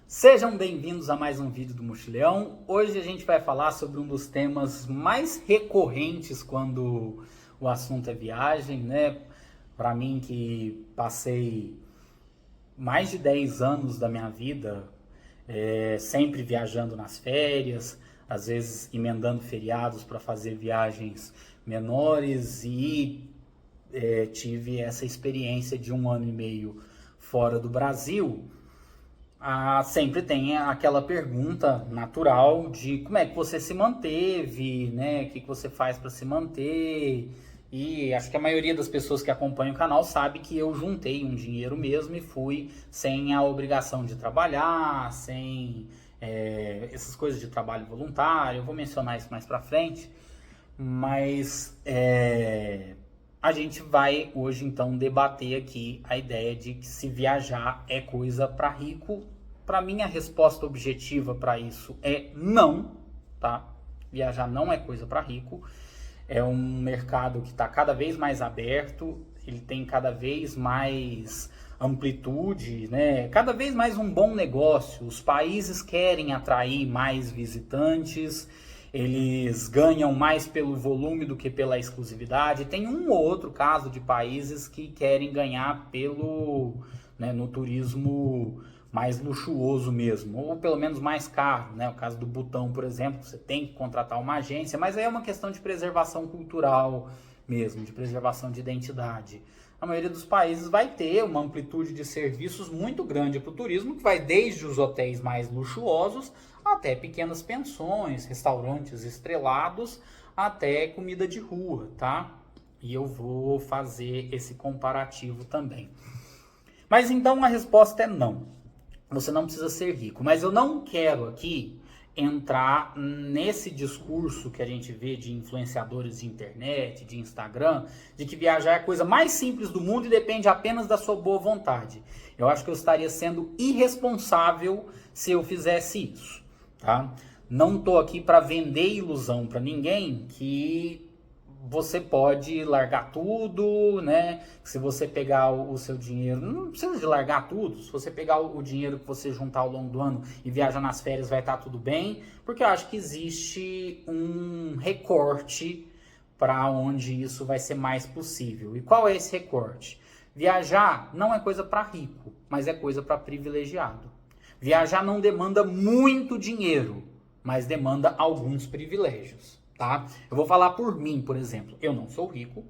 Sejam bem-vindos a mais um vídeo do Mochilhão. Hoje a gente vai falar sobre um dos temas mais recorrentes quando o assunto é viagem, né? Para mim que passei mais de 10 anos da minha vida sempre viajando nas férias, às vezes emendando feriados para fazer viagens menores e tive essa experiência de 1 ano e meio fora do Brasil. Sempre tem aquela pergunta natural de como é que você se manteve, né? O que você faz para se manter? E acho que a maioria das pessoas que acompanham o canal sabe que eu juntei um dinheiro mesmo e fui sem a obrigação de trabalhar, sem essas coisas de trabalho voluntário. Eu vou mencionar isso mais para frente, mas a gente vai hoje então debater aqui a ideia de que se viajar é coisa para rico. Para mim a resposta objetiva para isso é não, tá? Viajar não é coisa para rico. É um mercado que está cada vez mais aberto, ele tem cada vez mais amplitude, né? Cada vez mais um bom negócio. Os países querem atrair mais visitantes. Eles ganham mais pelo volume do que pela exclusividade. Tem um ou outro caso de países que querem ganhar no turismo mais luxuoso mesmo, ou pelo menos mais caro, né? O caso do Butão, por exemplo, você tem que contratar uma agência, mas aí é uma questão de preservação cultural mesmo, de preservação de identidade. A maioria dos países vai ter uma amplitude de serviços muito grande para o turismo, que vai desde os hotéis mais luxuosos até pequenas pensões, restaurantes estrelados, até comida de rua, tá? E eu vou fazer esse comparativo também. Mas então a resposta é não. Você não precisa ser rico. Mas eu não quero aqui entrar nesse discurso que a gente vê de influenciadores de internet, de Instagram, de que viajar é a coisa mais simples do mundo e depende apenas da sua boa vontade. Eu acho que eu estaria sendo irresponsável se eu fizesse isso, tá? Não estou aqui para vender ilusão para ninguém que você pode largar tudo, né? Se você pegar o seu dinheiro, não precisa de largar tudo. Se você pegar o dinheiro que você juntar ao longo do ano e viajar nas férias, vai estar tudo bem. Porque eu acho que existe um recorte para onde isso vai ser mais possível. E qual é esse recorte? Viajar não é coisa para rico, mas é coisa para privilegiado. Viajar não demanda muito dinheiro, mas demanda alguns privilégios. Tá? Eu vou falar por mim, por exemplo. Eu não sou rico.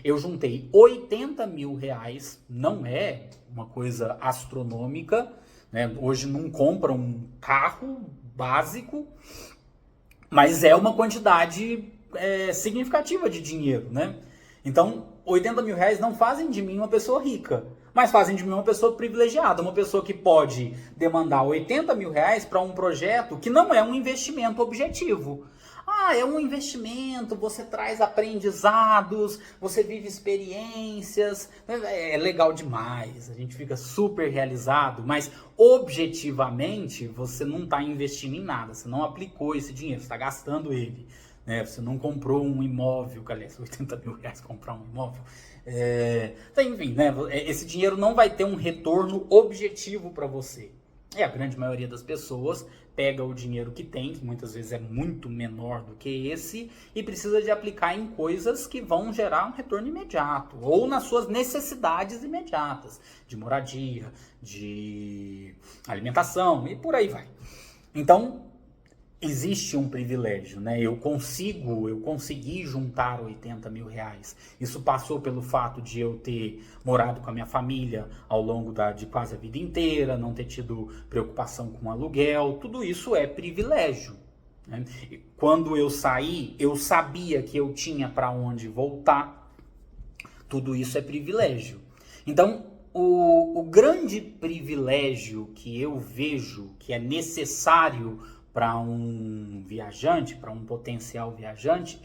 Eu juntei 80 mil reais. Não é uma coisa astronômica, né? Hoje não compra um carro básico, mas é uma quantidade significativa de dinheiro, né? Então, 80 mil reais não fazem de mim uma pessoa rica, mas fazem de mim uma pessoa privilegiada, uma pessoa que pode demandar 80 mil reais para um projeto que não é um investimento objetivo. É um investimento, você traz aprendizados, você vive experiências, é legal demais, a gente fica super realizado, mas objetivamente você não está investindo em nada, você não aplicou esse dinheiro, você está gastando ele, né? Você não comprou um imóvel, aliás, 80 mil reais comprar um imóvel, enfim, né? Esse dinheiro não vai ter um retorno objetivo para você. E a grande maioria das pessoas pega o dinheiro que tem, que muitas vezes é muito menor do que esse, e precisa de aplicar em coisas que vão gerar um retorno imediato, ou nas suas necessidades imediatas, de moradia, de alimentação, e por aí vai. Então, existe um privilégio, né? Eu consegui juntar 80 mil reais. Isso passou pelo fato de eu ter morado com a minha família ao longo de quase a vida inteira, não ter tido preocupação com aluguel. Tudo isso é privilégio, né? E quando eu saí, eu sabia que eu tinha para onde voltar. Tudo isso é privilégio. Então, o grande privilégio que eu vejo que é necessário para um viajante, para um potencial viajante,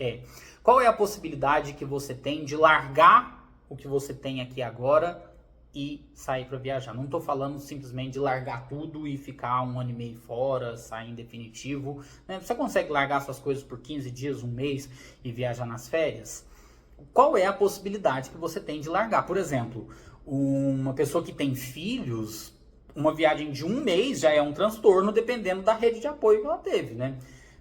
qual é a possibilidade que você tem de largar o que você tem aqui agora e sair para viajar. Não estou falando simplesmente de largar tudo e ficar 1 ano e meio fora, sair em definitivo, né? Você consegue largar suas coisas por 15 dias, um mês e viajar nas férias? Qual é a possibilidade que você tem de largar? Por exemplo, uma pessoa que tem filhos uma viagem de um mês já é um transtorno, dependendo da rede de apoio que ela teve, né?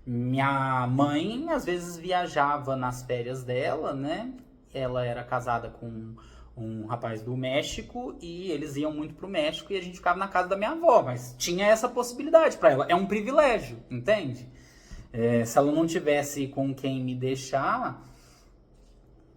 Minha mãe, às vezes, viajava nas férias dela, né? Ela era casada com um rapaz do México e eles iam muito pro México e a gente ficava na casa da minha avó, mas tinha essa possibilidade para ela. É um privilégio, entende? Se ela não tivesse com quem me deixar,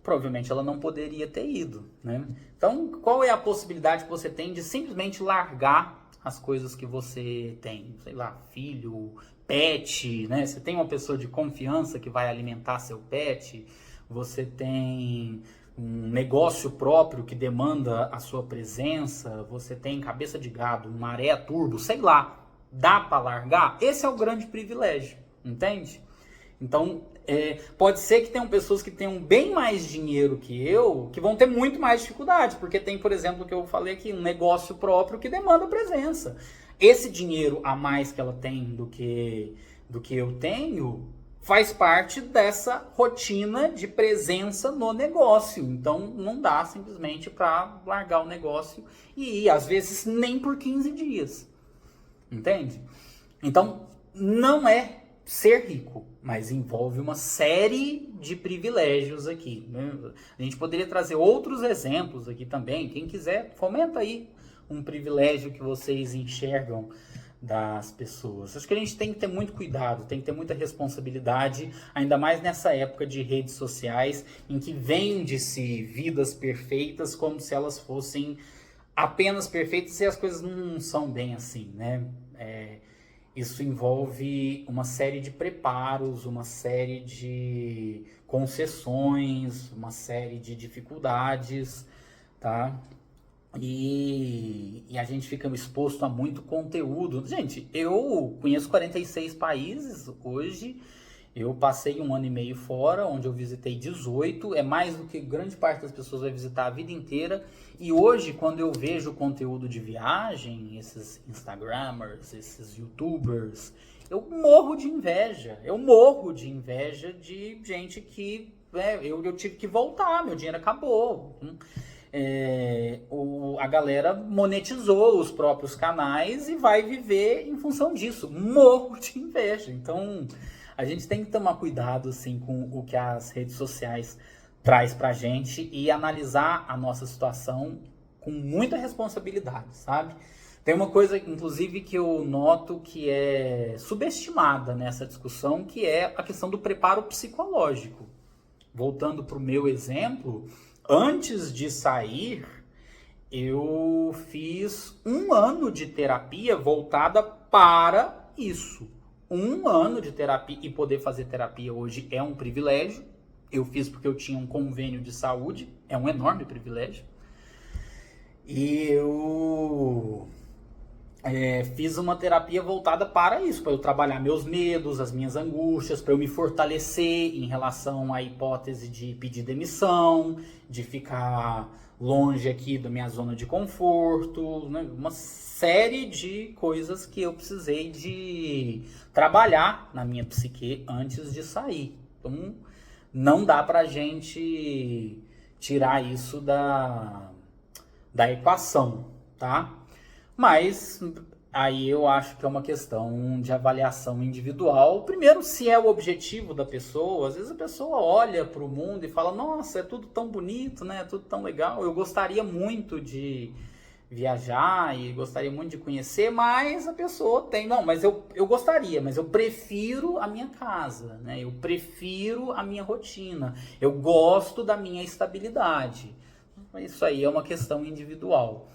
provavelmente ela não poderia ter ido, né? Então, qual é a possibilidade que você tem de simplesmente largar as coisas que você tem? Sei lá, filho, pet, né? Você tem uma pessoa de confiança que vai alimentar seu pet, você tem um negócio próprio que demanda a sua presença, você tem cabeça de gado, maré turbo, sei lá, dá para largar? Esse é o grande privilégio, entende? Então, pode ser que tenham pessoas que tenham bem mais dinheiro que eu, que vão ter muito mais dificuldade, porque tem, por exemplo, o que eu falei aqui, um negócio próprio que demanda presença. Esse dinheiro a mais que ela tem do que eu tenho, faz parte dessa rotina de presença no negócio. Então, não dá simplesmente para largar o negócio e ir, às vezes, nem por 15 dias. Entende? Então, não é ser rico, mas envolve uma série de privilégios aqui, né? A gente poderia trazer outros exemplos aqui também. Quem quiser, comenta aí um privilégio que vocês enxergam das pessoas. Acho que a gente tem que ter muito cuidado, tem que ter muita responsabilidade, ainda mais nessa época de redes sociais, em que vende-se vidas perfeitas como se elas fossem apenas perfeitas, e as coisas não são bem assim, né? Isso envolve uma série de preparos, uma série de concessões, uma série de dificuldades, tá? E a gente fica exposto a muito conteúdo. Gente, eu conheço 46 países hoje. Eu passei 1 ano e meio fora, onde eu visitei 18. É mais do que grande parte das pessoas vai visitar a vida inteira. E hoje, quando eu vejo conteúdo de viagem, esses Instagramers, esses YouTubers, eu morro de inveja. Eu morro de inveja de gente que... eu tive que voltar, meu dinheiro acabou. A galera monetizou os próprios canais e vai viver em função disso. Morro de inveja. Então, a gente tem que tomar cuidado assim, com o que as redes sociais traz pra gente e analisar a nossa situação com muita responsabilidade, sabe? Tem uma coisa, inclusive, que eu noto que é subestimada nessa discussão, que é a questão do preparo psicológico. Voltando pro meu exemplo, antes de sair, eu fiz 1 ano de terapia voltada para isso. 1 ano de terapia, e poder fazer terapia hoje é um privilégio. Eu fiz porque eu tinha um convênio de saúde, é um enorme privilégio. E eu fiz uma terapia voltada para isso, para eu trabalhar meus medos, as minhas angústias, para eu me fortalecer em relação à hipótese de pedir demissão, de ficar longe aqui da minha zona de conforto, né? Uma série de coisas que eu precisei de trabalhar na minha psique antes de sair. Então, não dá pra gente tirar isso da equação, tá? Mas aí eu acho que é uma questão de avaliação individual. Primeiro, se é o objetivo da pessoa. Às vezes a pessoa olha para o mundo e fala, nossa, é tudo tão bonito, né? É tudo tão legal. Eu gostaria muito de viajar e gostaria muito de conhecer, mas a pessoa tem... Não, mas eu gostaria, mas eu prefiro a minha casa, né? Eu prefiro a minha rotina. Eu gosto da minha estabilidade. Isso aí é uma questão individual.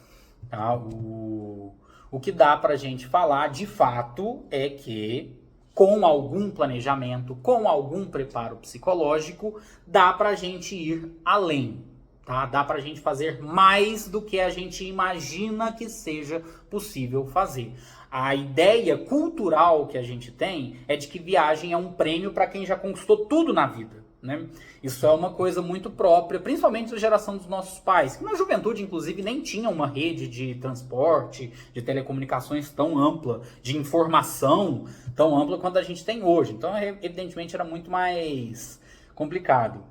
Tá? O que dá pra gente falar, de fato, é que com algum planejamento, com algum preparo psicológico, dá pra gente ir além, tá? Dá pra gente fazer mais do que a gente imagina que seja possível fazer. A ideia cultural que a gente tem é de que viagem é um prêmio para quem já conquistou tudo na vida, né? Isso é uma coisa muito própria, principalmente da geração dos nossos pais, que na juventude, inclusive, nem tinha uma rede de transporte, de telecomunicações tão ampla, de informação tão ampla quanto a gente tem hoje. Então, evidentemente, era muito mais complicado.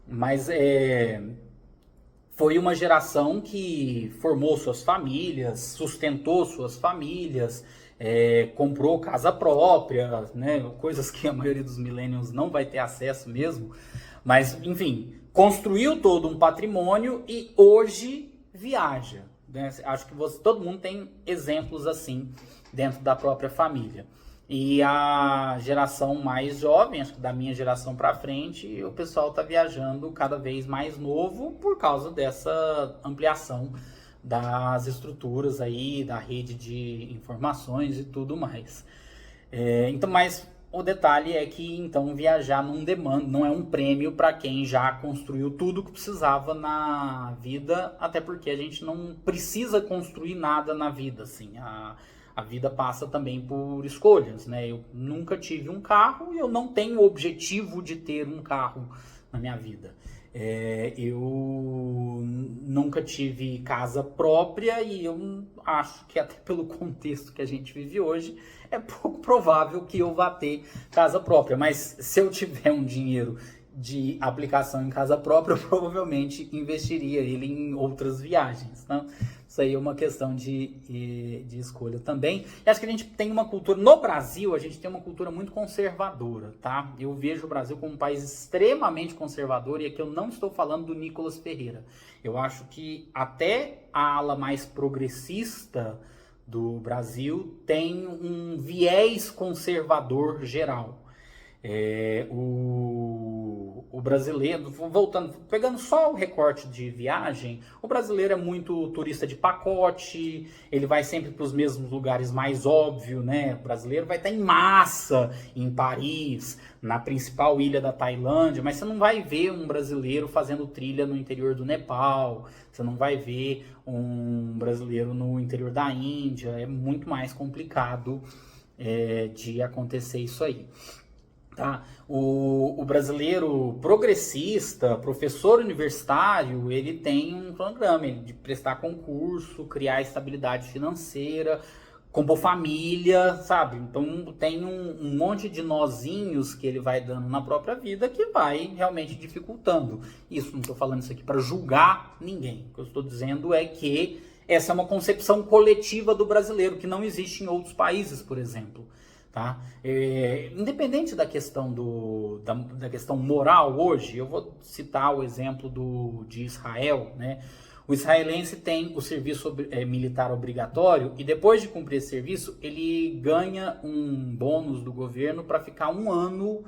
Mas foi uma geração que formou suas famílias, sustentou suas famílias, comprou casa própria, né? Coisas que a maioria dos millennials não vai ter acesso mesmo. Mas, enfim, construiu todo um patrimônio e hoje viaja, né? Acho que todo mundo tem exemplos assim dentro da própria família. E a geração mais jovem, acho que da minha geração para frente, o pessoal está viajando cada vez mais novo por causa dessa ampliação das estruturas aí, da rede de informações e tudo mais. Então, mas o detalhe é que então viajar não é um prêmio para quem já construiu tudo que precisava na vida, até porque a gente não precisa construir nada na vida, assim. A vida passa também por escolhas, né? Eu nunca tive um carro e eu não tenho o objetivo de ter um carro na minha vida. Eu nunca tive casa própria e eu acho que até pelo contexto que a gente vive hoje, é pouco provável que eu vá ter casa própria. Mas se eu tiver um dinheiro de aplicação em casa própria, eu provavelmente investiria ele em outras viagens, né? Isso aí é uma questão de escolha também. E acho que a gente tem uma cultura, no Brasil, a gente tem uma cultura muito conservadora, tá? Eu vejo o Brasil como um país extremamente conservador, e aqui eu não estou falando do Nicolas Ferreira. Eu acho que até a ala mais progressista do Brasil tem um viés conservador geral. O brasileiro, voltando, pegando só o recorte de viagem, o brasileiro é muito turista de pacote, ele vai sempre para os mesmos lugares mais óbvios, né? O brasileiro vai estar em massa em Paris, na principal ilha da Tailândia, mas você não vai ver um brasileiro fazendo trilha no interior do Nepal, você não vai ver um brasileiro no interior da Índia, é muito mais complicado de acontecer isso aí. Tá? O brasileiro progressista, professor universitário, ele tem um programa de prestar concurso, criar estabilidade financeira, compor família, sabe? Então tem um monte de nozinhos que ele vai dando na própria vida que vai realmente dificultando. Isso, não estou falando isso aqui para julgar ninguém. O que eu estou dizendo é que essa é uma concepção coletiva do brasileiro, que não existe em outros países, por exemplo. Tá? Independente da questão, da questão moral hoje, eu vou citar o exemplo de Israel, né? O israelense tem o serviço militar obrigatório e depois de cumprir esse serviço, ele ganha um bônus do governo para ficar um ano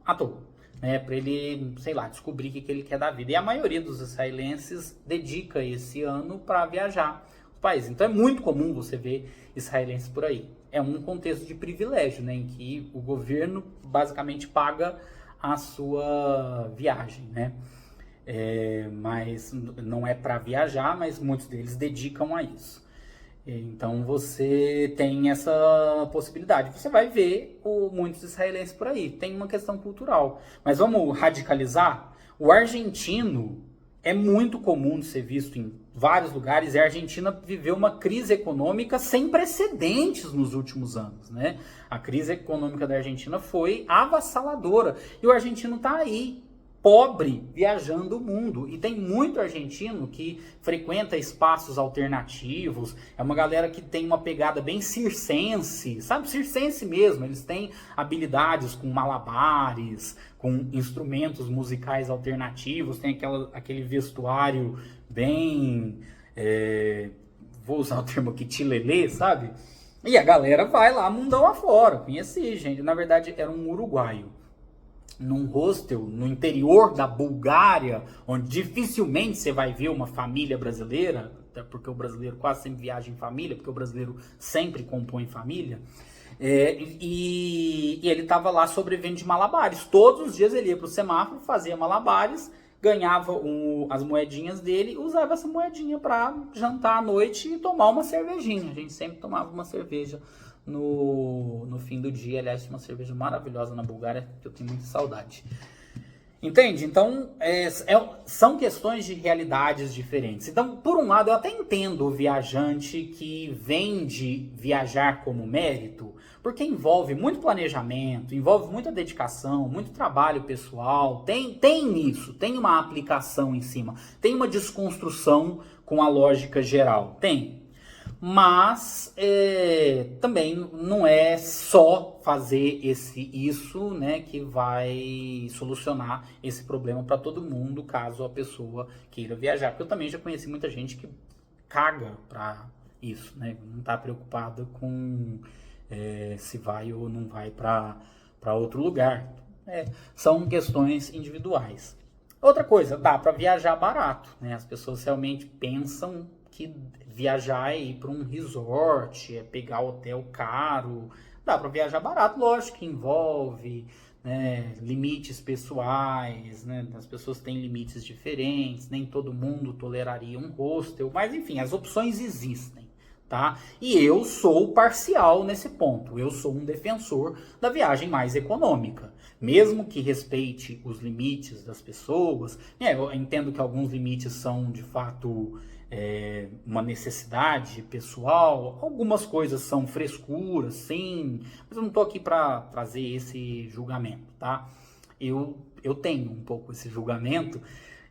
à toa, né? Para ele, sei lá, descobrir o que ele quer da vida. E a maioria dos israelenses dedica esse ano para viajar o país. Então é muito comum você ver israelenses por aí. É um contexto de privilégio, né, em que o governo basicamente paga a sua viagem, né? Mas não é para viajar, mas muitos deles dedicam a isso. Então você tem essa possibilidade. Você vai ver muitos israelenses por aí. Tem uma questão cultural. Mas vamos radicalizar? O argentino é muito comum de ser visto em vários lugares, e a Argentina viveu uma crise econômica sem precedentes nos últimos anos, né? A crise econômica da Argentina foi avassaladora, e o argentino está aí, pobre, viajando o mundo. E tem muito argentino que frequenta espaços alternativos, é uma galera que tem uma pegada bem circense, sabe? Circense mesmo, eles têm habilidades com malabares, com instrumentos musicais alternativos, tem aquele vestuário bem, vou usar o termo aqui, tilelê, sabe? E a galera vai lá mundão afora. Conheci gente, na verdade era um uruguaio, num hostel no interior da Bulgária, onde dificilmente você vai ver uma família brasileira, até porque o brasileiro quase sempre viaja em família, porque o brasileiro sempre compõe família. E ele estava lá sobrevivendo de malabares. Todos os dias ele ia para o semáforo, fazia malabares, ganhava as moedinhas dele, usava essa moedinha para jantar à noite e tomar uma cervejinha. A gente sempre tomava uma cerveja no fim do dia. Aliás, uma cerveja maravilhosa na Bulgária, que eu tenho muita saudade. Entende? Então, são questões de realidades diferentes. Então, por um lado, eu até entendo o viajante que vende viajar como mérito, porque envolve muito planejamento, envolve muita dedicação, muito trabalho pessoal. Tem isso, tem uma aplicação em cima, tem uma desconstrução com a lógica geral. Tem. Mas também não é só fazer isso, né, que vai solucionar esse problema para todo mundo, caso a pessoa queira viajar. Porque eu também já conheci muita gente que caga para isso, né, não está preocupada com se vai ou não vai para outro lugar. São questões individuais. Outra coisa, dá para viajar barato, né? As pessoas realmente pensam que viajar é ir para um resort, é pegar hotel caro. Dá para viajar barato, lógico que envolve, né, limites pessoais, né? As pessoas têm limites diferentes, nem todo mundo toleraria um hostel, mas enfim, as opções existem. Tá? E eu sou parcial nesse ponto. Eu sou um defensor da viagem mais econômica. Mesmo que respeite os limites das pessoas, eu entendo que alguns limites são de fato uma necessidade pessoal, algumas coisas são frescuras, sim, mas eu não estou aqui para trazer esse julgamento, tá? Eu tenho um pouco esse julgamento.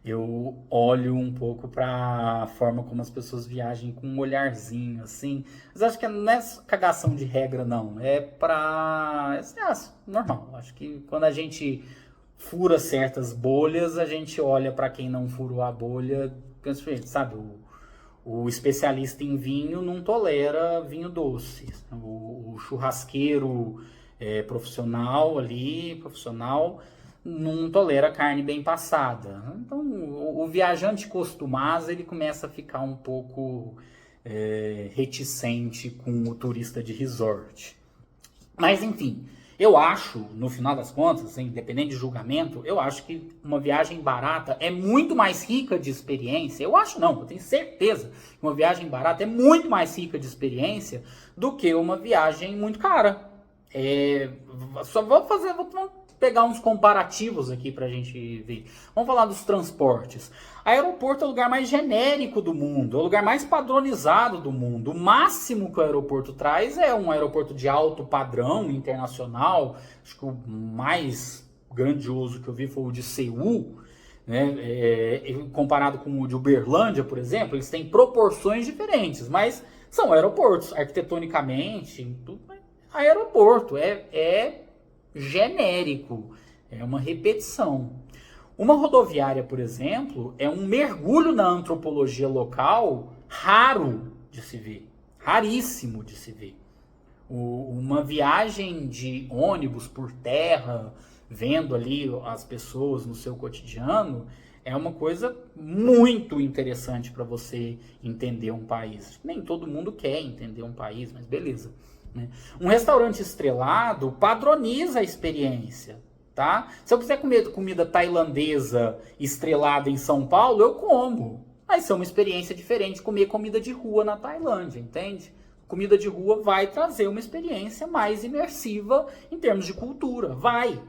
Eu olho um pouco para a forma como as pessoas viajam com um olharzinho, assim. Mas acho que não é cagação de regra, não. É para... normal. Acho que quando a gente fura certas bolhas, a gente olha para quem não furou a bolha. Sabe, o especialista em vinho não tolera vinho doce. O churrasqueiro profissional, não tolera carne bem passada. Então, o viajante costumaz, ele começa a ficar um pouco reticente com o turista de resort. Mas, enfim, eu acho, no final das contas, independente de julgamento, eu acho que uma viagem barata é muito mais rica de experiência. Eu acho não, eu tenho certeza que uma viagem barata é muito mais rica de experiência do que uma viagem muito cara. Vou pegar uns comparativos aqui pra gente ver. Vamos falar dos transportes. Aeroporto é o lugar mais genérico do mundo, é o lugar mais padronizado do mundo. O máximo que o aeroporto traz é um aeroporto de alto padrão internacional. Acho que o mais grandioso que eu vi foi o de Seul, né? Comparado com o de Uberlândia, por exemplo, eles têm proporções diferentes, mas são aeroportos, arquitetonicamente, tudo aeroporto, é genérico, é uma repetição. Uma rodoviária, por exemplo, é um mergulho na antropologia local raro de se ver, raríssimo de se ver. Uma viagem de ônibus por terra, vendo ali as pessoas no seu cotidiano, é uma coisa muito interessante para você entender um país. Nem todo mundo quer entender um país, mas beleza. Um restaurante estrelado padroniza a experiência, tá? Se eu quiser comer comida tailandesa estrelada em São Paulo, eu como. Vai ser uma experiência diferente comer comida de rua na Tailândia, entende? Comida de rua vai trazer uma experiência mais imersiva em termos de cultura, vai.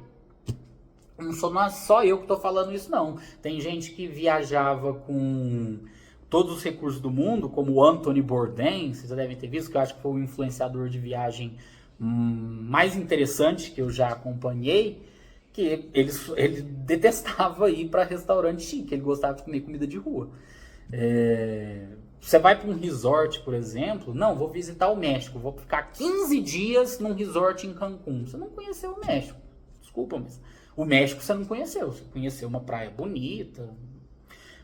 Não é só eu que estou falando isso, não. Tem gente que viajava com todos os recursos do mundo, como o Anthony Bourdain, vocês já devem ter visto, que eu acho que foi o influenciador de viagem mais interessante que eu já acompanhei, que ele detestava ir para restaurante chique, ele gostava de comer comida de rua. Você vai para um resort, por exemplo, não, vou visitar o México, vou ficar 15 dias num resort em Cancún. Você não conheceu o México, desculpa, mas o México você não conheceu, você conheceu uma praia bonita,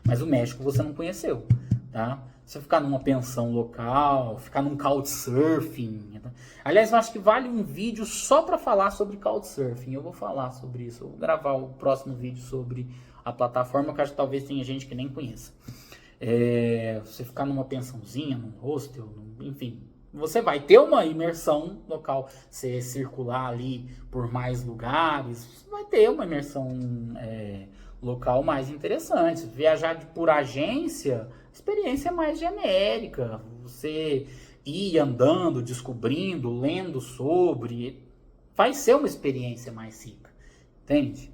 mas o México você não conheceu, tá? Você ficar numa pensão local, ficar num couchsurfing. Tá? Aliás, eu acho que vale um vídeo só para falar sobre couchsurfing. Eu vou falar sobre isso. Eu vou gravar o próximo vídeo sobre a plataforma, que eu acho que talvez tenha gente que nem conheça. Você ficar numa pensãozinha, num hostel, enfim. Você vai ter uma imersão local. Você circular ali por mais lugares, você vai ter uma imersão local mais interessante. Viajar por agência, experiência mais genérica. Você ir andando, descobrindo, lendo sobre, vai ser uma experiência mais rica, entende?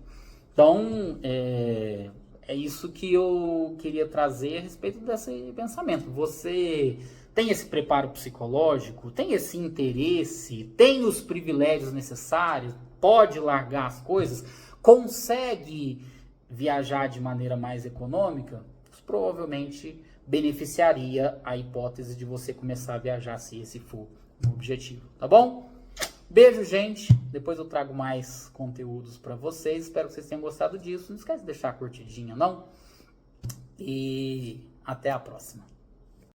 Então, é isso que eu queria trazer a respeito desse pensamento. Você tem esse preparo psicológico, tem esse interesse, tem os privilégios necessários, pode largar as coisas, consegue viajar de maneira mais econômica? Isso provavelmente beneficiaria a hipótese de você começar a viajar, se esse for o objetivo, tá bom? Beijo, gente. Depois eu trago mais conteúdos para vocês. Espero que vocês tenham gostado disso. Não esquece de deixar a curtidinha, não? E até a próxima.